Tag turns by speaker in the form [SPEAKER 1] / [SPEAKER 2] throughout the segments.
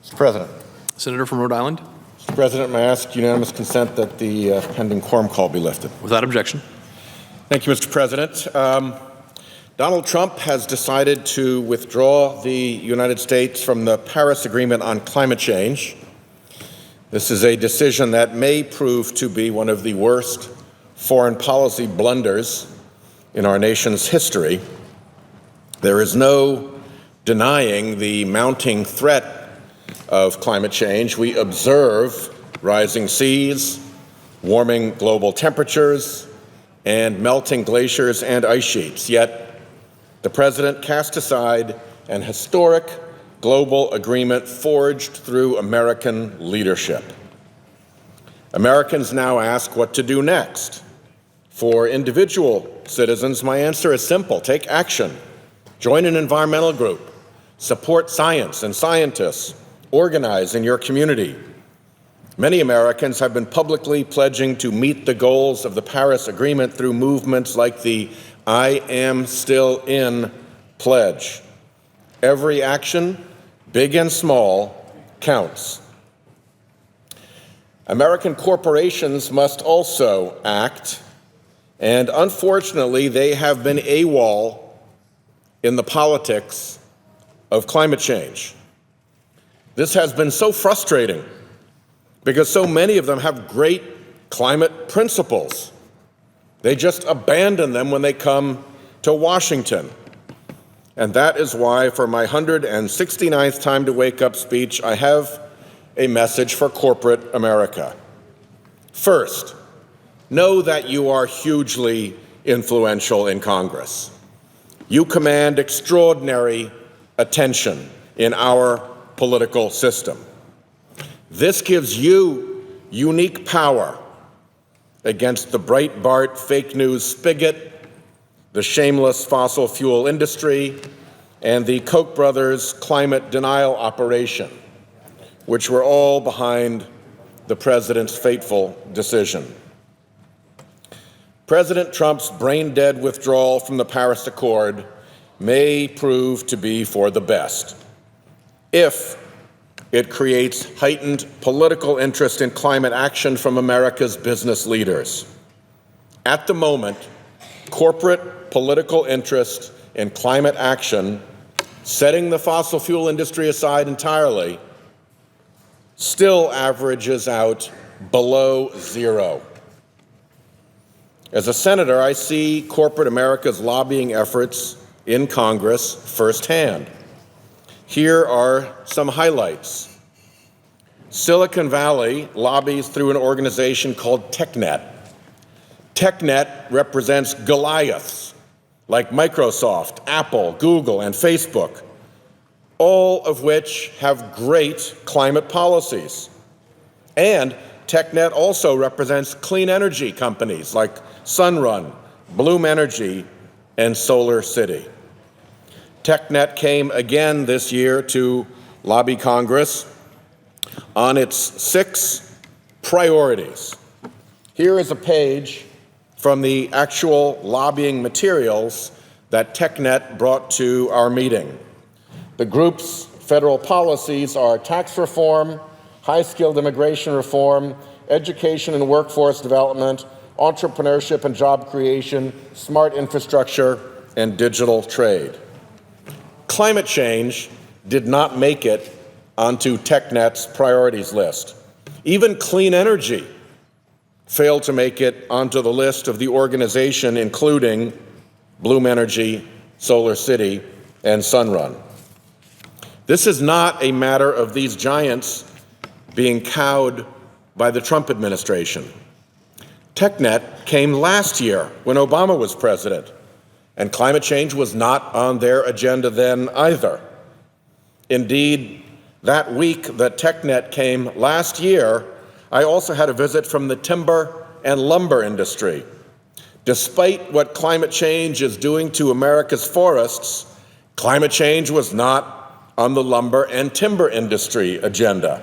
[SPEAKER 1] Mr. President.
[SPEAKER 2] Senator from Rhode Island.
[SPEAKER 1] Mr. President, may I ask unanimous consent that the pending quorum call be lifted?
[SPEAKER 2] Without objection.
[SPEAKER 1] Thank you, Mr. President. Donald Trump has decided to withdraw the United States from the Paris Agreement on climate change. This is a decision that may prove to be one of the worst foreign policy blunders in our nation's history. There is no denying the mounting threat of climate change. We observe rising seas, warming global temperatures, and melting glaciers and ice sheets. Yet, the President cast aside an historic global agreement forged through American leadership. Americans now ask what to do next. For individual citizens, my answer is simple. Take action. Join an environmental group. Support science and scientists. Organize in your community. Many Americans have been publicly pledging to meet the goals of the Paris Agreement through movements like the I Am Still In pledge. Every action, big and small, counts. American corporations must also act, and unfortunately, they have been AWOL in the politics of climate change. This has been so frustrating because so many of them have great climate principles. They just abandon them when they come to Washington. And that is why, for my 169th time to wake up speech, I have a message for corporate America. First, know that you are hugely influential in Congress. You command extraordinary attention in our political system. This gives you unique power against the Breitbart fake news spigot, the shameless fossil fuel industry, and the Koch brothers climate denial operation, which were all behind the president's fateful decision. President Trump's brain-dead withdrawal from the Paris Accord may prove to be for the best if it creates heightened political interest in climate action from America's business leaders. At the moment, corporate political interest in climate action, setting the fossil fuel industry aside entirely, still averages out below zero. As a senator, I see corporate America's lobbying efforts in Congress firsthand. Here are some highlights. Silicon Valley lobbies through an organization called TechNet. TechNet represents Goliaths like Microsoft, Apple, Google, and Facebook, all of which have great climate policies. And TechNet also represents clean energy companies like Sunrun, Bloom Energy, and Solar City. TechNet came again this year to lobby Congress on its 6 priorities. Here is a page from the actual lobbying materials that TechNet brought to our meeting. The group's federal policies are tax reform, high-skilled immigration reform, education and workforce development, entrepreneurship and job creation, smart infrastructure, and digital trade. Climate change did not make it onto TechNet's priorities list. Even clean energy failed to make it onto the list of the organization, including Bloom Energy, Solar City, and Sunrun. This is not a matter of these giants being cowed by the Trump administration. TechNet came last year when Obama was president, and climate change was not on their agenda then either. Indeed, that week that TechNet came last year, I also had a visit from the timber and lumber industry. Despite what climate change is doing to America's forests, climate change was not on the lumber and timber industry agenda.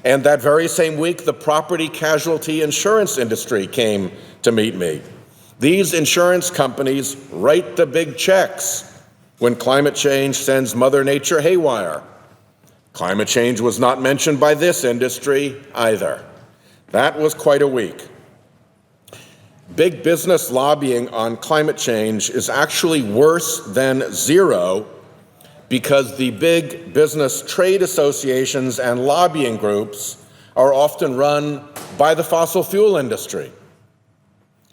[SPEAKER 1] And that very same week, the property casualty insurance industry came to meet me. These insurance companies write the big checks when climate change sends Mother Nature haywire. Climate change was not mentioned by this industry either. That was quite a week. Big business lobbying on climate change is actually worse than zero because the big business trade associations and lobbying groups are often run by the fossil fuel industry.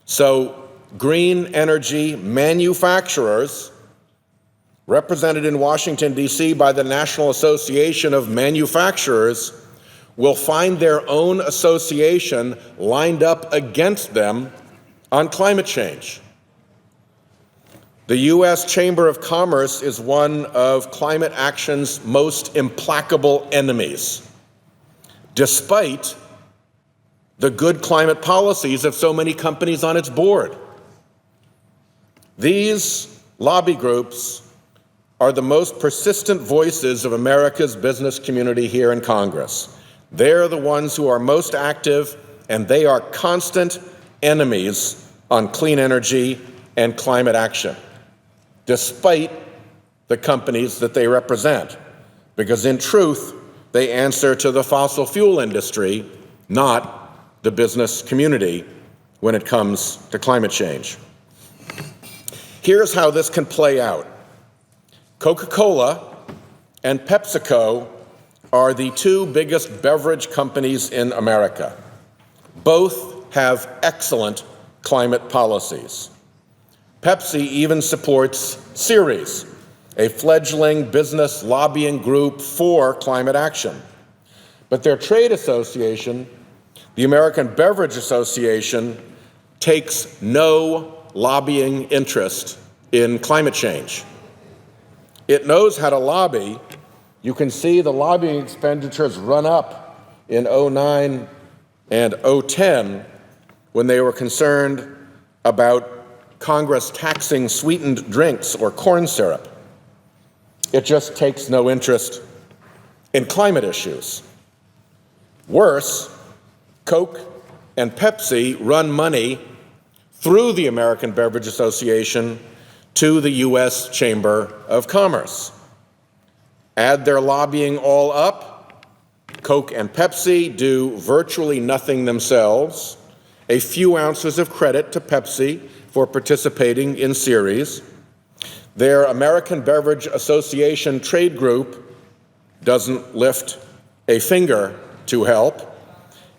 [SPEAKER 1] So green energy manufacturers, represented in Washington, D.C. by the National Association of Manufacturers, will find their own association lined up against them on climate change. The U.S. Chamber of Commerce is one of climate action's most implacable enemies, despite the good climate policies of so many companies on its board. These lobby groups are the most persistent voices of America's business community here in Congress. They're the ones who are most active, and they are constant enemies on clean energy and climate action, despite the companies that they represent, because in truth, they answer to the fossil fuel industry, not the business community when it comes to climate change. Here's how this can play out. Coca-Cola and PepsiCo are the two biggest beverage companies in America. Both have excellent climate policies. Pepsi even supports Ceres, a fledgling business lobbying group for climate action. But their trade association, the American Beverage Association, takes no lobbying interest in climate change. It knows how to lobby. You can see the lobbying expenditures run up in 2009 and 2010 when they were concerned about Congress taxing sweetened drinks or corn syrup. It just takes no interest in climate issues. Worse, Coke and Pepsi run money through the American Beverage Association to the U.S. Chamber of Commerce. Add their lobbying all up, Coke and Pepsi do virtually nothing themselves. A few ounces of credit to Pepsi for participating in Ceres. Their American Beverage Association trade group doesn't lift a finger to help.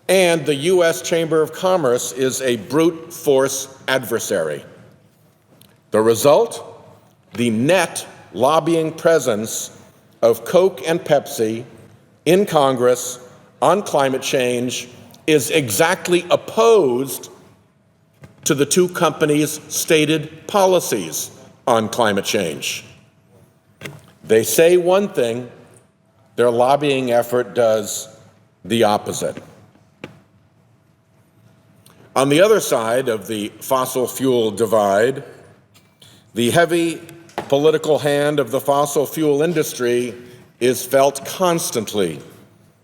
[SPEAKER 1] And the U.S. Chamber of Commerce is a brute force adversary. The result? The net lobbying presence of Coke and Pepsi in Congress on climate change is exactly opposed to the two companies' stated policies on climate change. They say one thing, their lobbying effort does the opposite. On the other side of the fossil fuel divide, the heavy political hand of the fossil fuel industry is felt constantly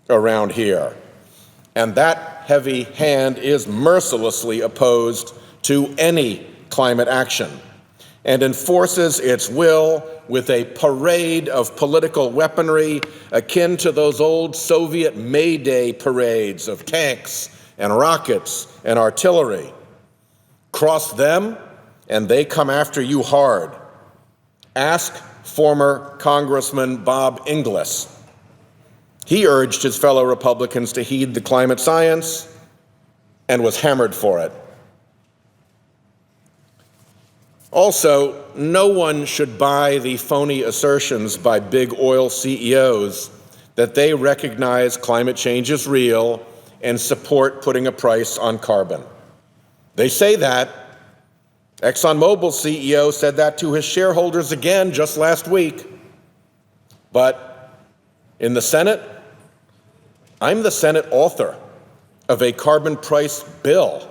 [SPEAKER 1] around here. And that heavy hand is mercilessly opposed to any climate action and enforces its will with a parade of political weaponry akin to those old Soviet May Day parades of tanks and rockets and artillery. Cross them, and they come after you hard. Ask former Congressman Bob Inglis. He urged his fellow Republicans to heed the climate science and was hammered for it. Also, no one should buy the phony assertions by big oil CEOs that they recognize climate change is real and support putting a price on carbon. They say that. ExxonMobil CEO said that to his shareholders again just last week. But in the Senate, I'm the Senate author of a carbon price bill.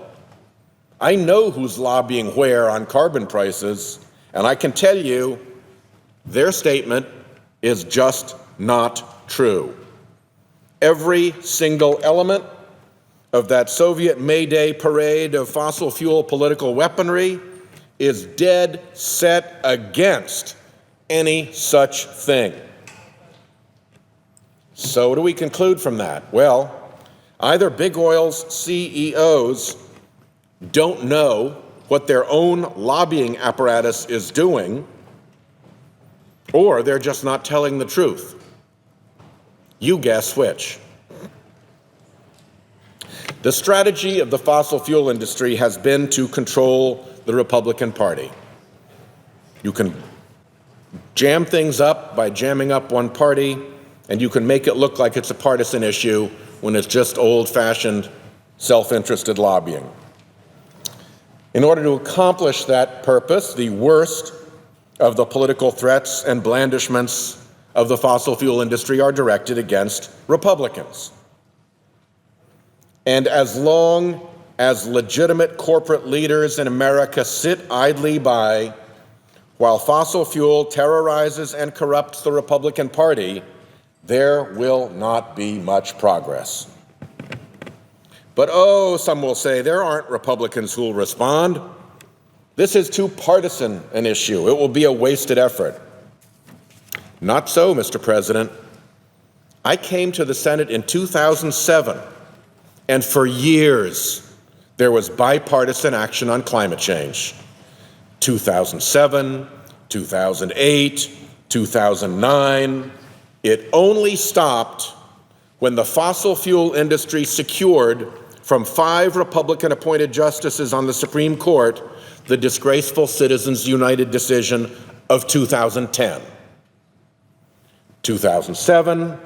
[SPEAKER 1] I know who's lobbying where on carbon prices, and I can tell you their statement is just not true. Every single element of that Soviet May Day parade of fossil fuel political weaponry is dead set against any such thing. So what do we conclude from that? Well, either big oil's CEOs don't know what their own lobbying apparatus is doing, or they're just not telling the truth. You guess which. The strategy of the fossil fuel industry has been to control the Republican Party. You can jam things up by jamming up one party, and you can make it look like it's a partisan issue when it's just old-fashioned, self-interested lobbying. In order to accomplish that purpose, the worst of the political threats and blandishments of the fossil fuel industry are directed against Republicans. And as long as legitimate corporate leaders in America sit idly by while fossil fuel terrorizes and corrupts the Republican Party, there will not be much progress. But some will say, there aren't Republicans who will respond. This is too partisan an issue. It will be a wasted effort. Not so, Mr. President. I came to the Senate in 2007, and for years there was bipartisan action on climate change. 2007, 2008, 2009. It only stopped when the fossil fuel industry secured from 5 Republican-appointed justices on the Supreme Court the disgraceful Citizens United decision of 2010. 2007,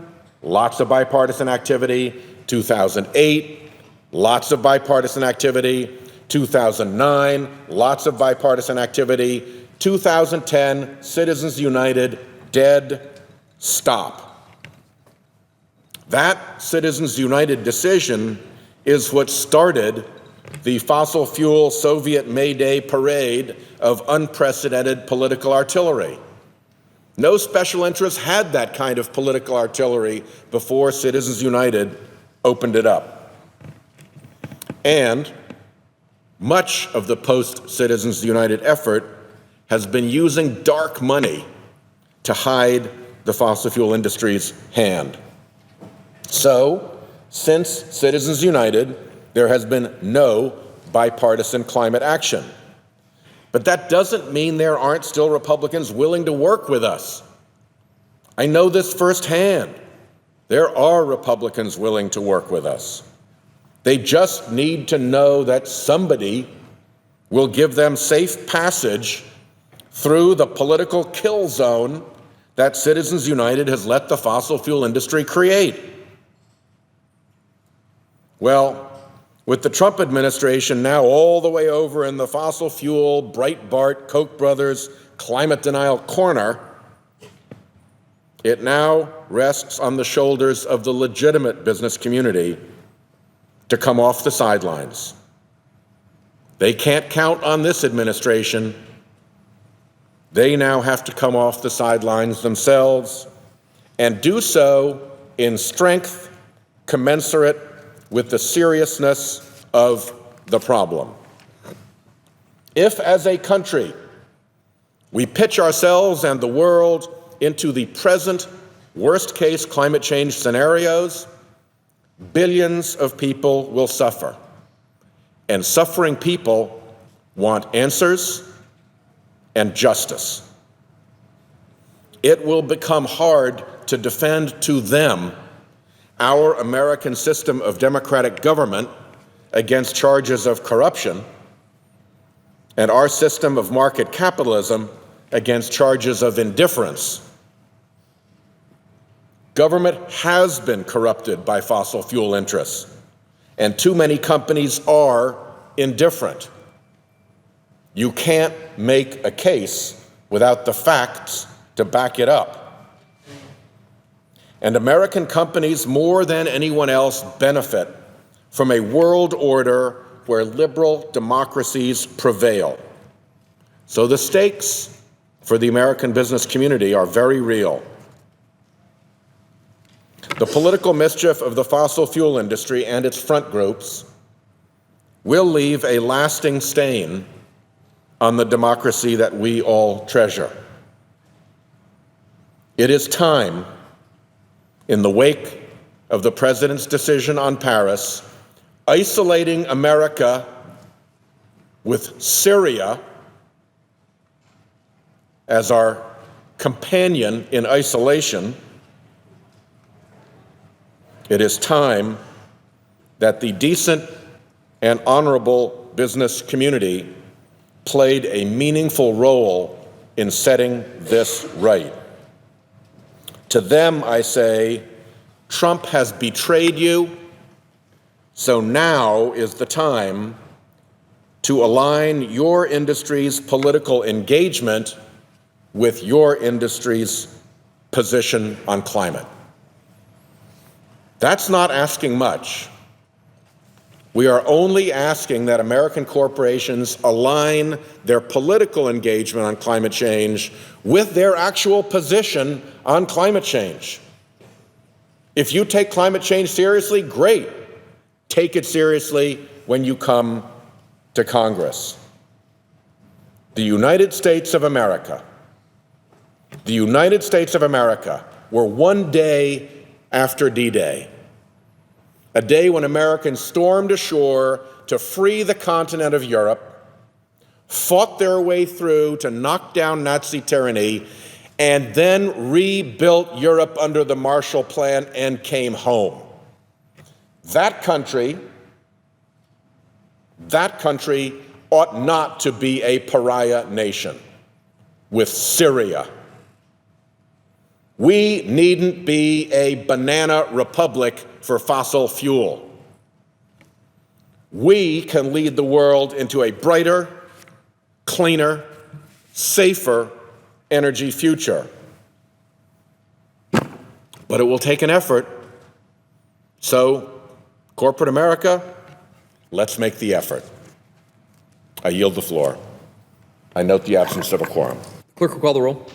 [SPEAKER 1] lots of bipartisan activity. 2008, lots of bipartisan activity. 2009, lots of bipartisan activity. 2010, Citizens United, dead, stop. That Citizens United decision is what started the fossil fuel Soviet May Day parade of unprecedented political artillery. No special interest had that kind of political artillery before Citizens United opened it up. And much of the post-Citizens United effort has been using dark money to hide the fossil fuel industry's hand. So, since Citizens United, there has been no bipartisan climate action. But that doesn't mean there aren't still Republicans willing to work with us. I know this firsthand. There are Republicans willing to work with us. They just need to know that somebody will give them safe passage through the political kill zone that Citizens United has let the fossil fuel industry create. Well, with the Trump administration now all the way over in the fossil fuel, Breitbart, Koch brothers, climate denial corner, it now rests on the shoulders of the legitimate business community to come off the sidelines. They can't count on this administration. They now have to come off the sidelines themselves and do so in strength commensurate with the seriousness of the problem. If, as a country, we pitch ourselves and the world into the present worst-case climate change scenarios, billions of people will suffer. And suffering people want answers and justice. It will become hard to defend to them our American system of democratic government against charges of corruption and our system of market capitalism against charges of indifference. Government has been corrupted by fossil fuel interests, and too many companies are indifferent. You can't make a case without the facts to back it up. And American companies, more than anyone else, benefit from a world order where liberal democracies prevail. So the stakes for the American business community are very real. The political mischief of the fossil fuel industry and its front groups will leave a lasting stain on the democracy that we all treasure. It is time, in the wake of the president's decision on Paris, isolating America with Syria as our companion in isolation, it is time that the decent and honorable business community played a meaningful role in setting this right. To them, I say, Trump has betrayed you, so now is the time to align your industry's political engagement with your industry's position on climate. That's not asking much. We are only asking that American corporations align their political engagement on climate change with their actual position on climate change. If you take climate change seriously, great. Take it seriously when you come to Congress. The United States of America were one day after D-Day, a day when Americans stormed ashore to free the continent of Europe, fought their way through to knock down Nazi tyranny, and then rebuilt Europe under the Marshall Plan and came home. That country ought not to be a pariah nation with Syria. We needn't be a banana republic for fossil fuel. We can lead the world into a brighter, cleaner, safer energy future. But it will take an effort. So, corporate America, let's make the effort. I yield the floor. I note the absence of a quorum.
[SPEAKER 2] Clerk will call the roll.